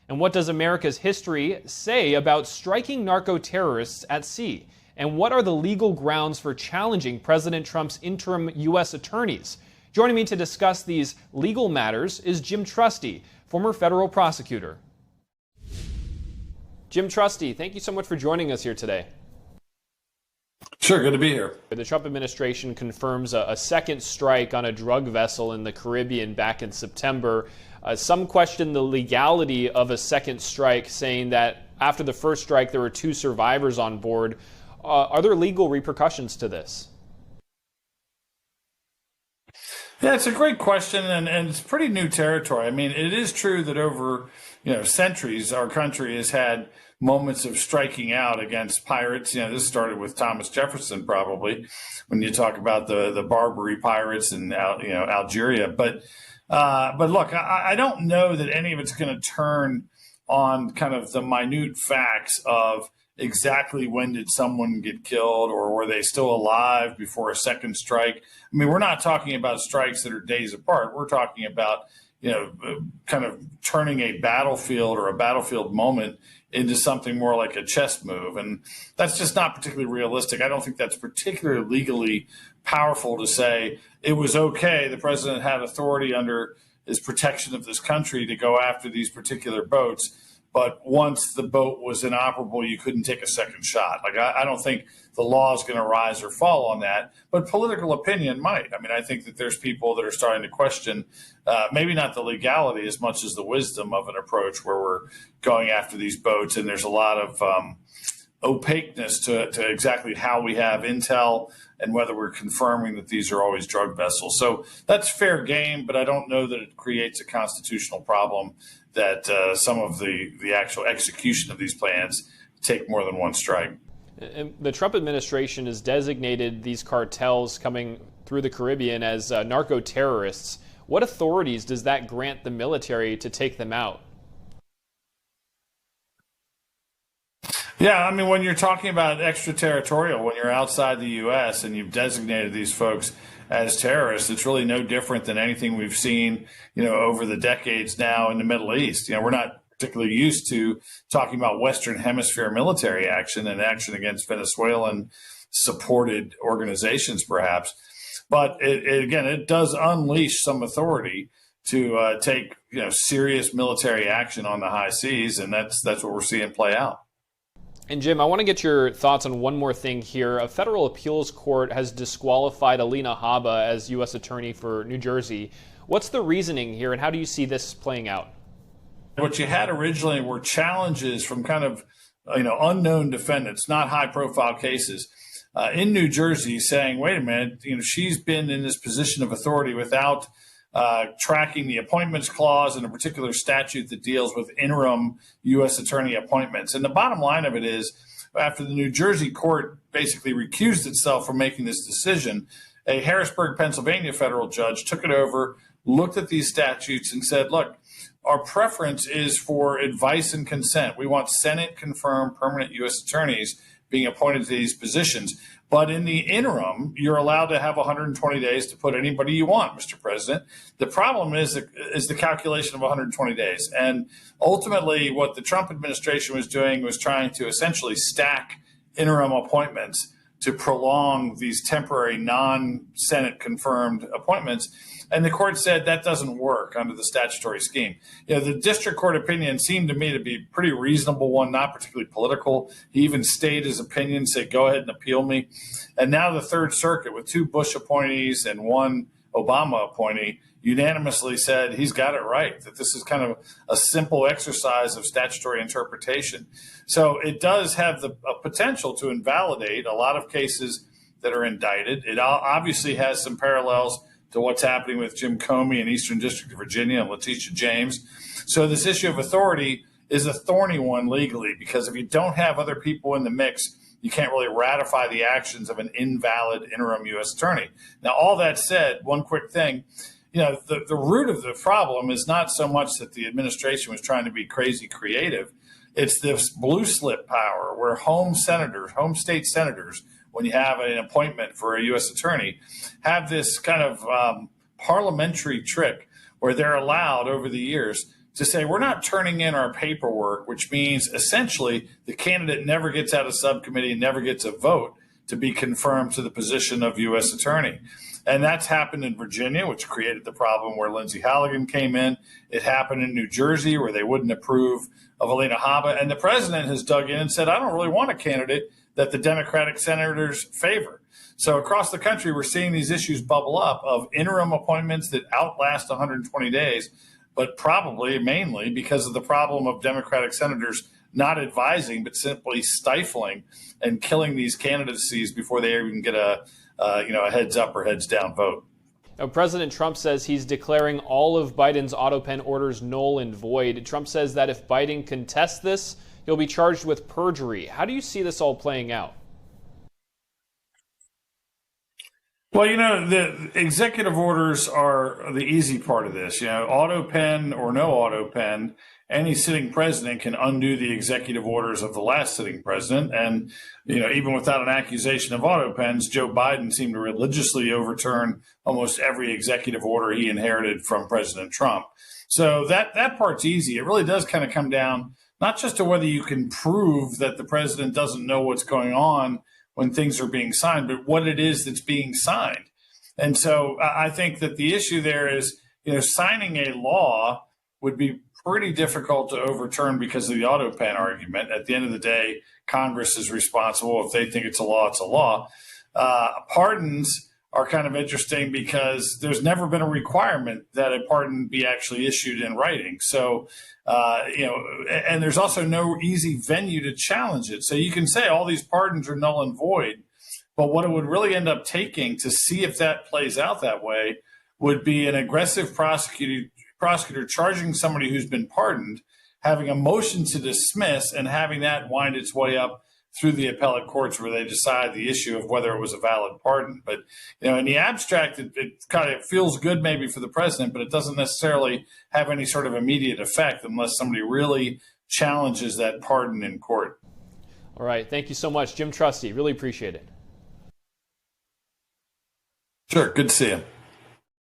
And what does America's history say about striking narco-terrorists at sea? And what are the legal grounds for challenging President Trump's interim U.S. attorneys? Joining me to discuss these legal matters is Jim Trusty, former federal prosecutor. Jim Trusty, thank you so much for joining us here today. Sure, good to be here. The Trump administration confirms a second strike on a drug vessel in the Caribbean back in September. Some question the legality of a second strike, saying that after the first strike there were 2 survivors on board. Are there legal repercussions to this? Yeah, it's a great question, and it's pretty new territory. I mean, it is true that over centuries, our country has had moments of striking out against pirates. This started with Thomas Jefferson, probably, when you talk about the Barbary pirates in Algeria. But look, I don't know that any of it's going to turn on kind of the minute facts of exactly when did someone get killed or were they still alive before a second strike. I mean, we're not talking about strikes that are days apart. We're talking about, kind of turning a battlefield or a battlefield moment into something more like a chess move. And that's just not particularly realistic. I don't think that's particularly legally powerful to say it was okay. The president had authority under his protection of this country to go after these particular boats. But once the boat was inoperable, you couldn't take a second shot. Like, I don't think the law is going to rise or fall on that, but political opinion might. I mean, I think that there's people that are starting to question maybe not the legality as much as the wisdom of an approach where we're going after these boats. And there's a lot of opaqueness to exactly how we have intel and whether we're confirming that these are always drug vessels. So that's fair game, but I don't know that it creates a constitutional problem that some of the actual execution of these plans take more than one strike. And the Trump administration has designated these cartels coming through the Caribbean as narco-terrorists. What authorities does that grant the military to take them out? Yeah, I mean, when you're talking about extraterritorial, when you're outside the U.S. and you've designated these folks as terrorists, it's really no different than anything we've seen, over the decades now in the Middle East. We're not particularly used to talking about Western Hemisphere military action and action against Venezuelan supported organizations, perhaps. But it does unleash some authority to take, serious military action on the high seas. And that's what we're seeing play out. And Jim, I want to get your thoughts on one more thing here. A federal appeals court has disqualified Alina Habba as U.S. Attorney for New Jersey. What's the reasoning here, and how do you see this playing out? What you had originally were challenges from kind of, unknown defendants, not high-profile cases, in New Jersey saying, wait a minute, she's been in this position of authority without tracking the appointments clause and a particular statute that deals with interim U.S. attorney appointments. And the bottom line of it is, after the New Jersey court basically recused itself from making this decision, a Harrisburg, Pennsylvania federal judge took it over, looked at these statutes and said, look, our preference is for advice and consent. We want Senate-confirmed permanent U.S. attorneys being appointed to these positions. But in the interim, you're allowed to have 120 days to put anybody you want, Mr. President. The problem is the calculation of 120 days. And ultimately, what the Trump administration was doing was trying to essentially stack interim appointments to prolong these temporary non-Senate confirmed appointments. And the court said that doesn't work under the statutory scheme. The district court opinion seemed to me to be a pretty reasonable one, not particularly political. He even stayed his opinion, said, go ahead and appeal me. And now the Third Circuit, with 2 Bush appointees and 1 Obama appointee, unanimously said he's got it right, that this is kind of a simple exercise of statutory interpretation. So it does have the potential to invalidate a lot of cases that are indicted. It obviously has some parallels to what's happening with Jim Comey in Eastern District of Virginia and Letitia James. So this issue of authority is a thorny one legally, because if you don't have other people in the mix, you can't really ratify the actions of an invalid interim U.S. attorney. Now, all that said, one quick thing, the root of the problem is not so much that the administration was trying to be crazy creative. It's this blue slip power where home state senators, when you have an appointment for a U.S. attorney, have this kind of parliamentary trick where they're allowed over the years to say we're not turning in our paperwork, which means essentially the candidate never gets out of subcommittee and never gets a vote to be confirmed to the position of U.S. attorney. And that's happened in Virginia, which created the problem where Lindsey Halligan came in. It happened in New Jersey, where they wouldn't approve of Alina Habba. And the president has dug in and said, I don't really want a candidate that the Democratic senators favor. So across the country, we're seeing these issues bubble up of interim appointments that outlast 120 days, but probably mainly because of the problem of Democratic senators not advising, but simply stifling and killing these candidacies before they even get a heads up or heads down vote. Now, President Trump says he's declaring all of Biden's Autopen orders null and void. Trump says that if Biden contests this, he'll be charged with perjury. How do you see this all playing out? Well, the executive orders are the easy part of this. Autopen or no Autopen, any sitting president can undo the executive orders of the last sitting president. And, even without an accusation of Autopens, Joe Biden seemed to religiously overturn almost every executive order he inherited from President Trump. So that part's easy. It really does kind of come down not just to whether you can prove that the president doesn't know what's going on when things are being signed, but what it is that's being signed. And so I think that the issue there is, signing a law would be pretty difficult to overturn because of the Autopen argument. At the end of the day, Congress is responsible. If they think it's a law, it's a law. Pardons are kind of interesting because there's never been a requirement that a pardon be actually issued in writing. So, and there's also no easy venue to challenge it. So you can say all these pardons are null and void, but what it would really end up taking to see if that plays out that way would be an aggressive prosecutor charging somebody who's been pardoned, having a motion to dismiss and having that wind its way up through the appellate courts where they decide the issue of whether it was a valid pardon. But, in the abstract, it kind of feels good maybe for the president, but it doesn't necessarily have any sort of immediate effect unless somebody really challenges that pardon in court. All right. Thank you so much, Jim Trusty. Really appreciate it. Sure. Good to see you.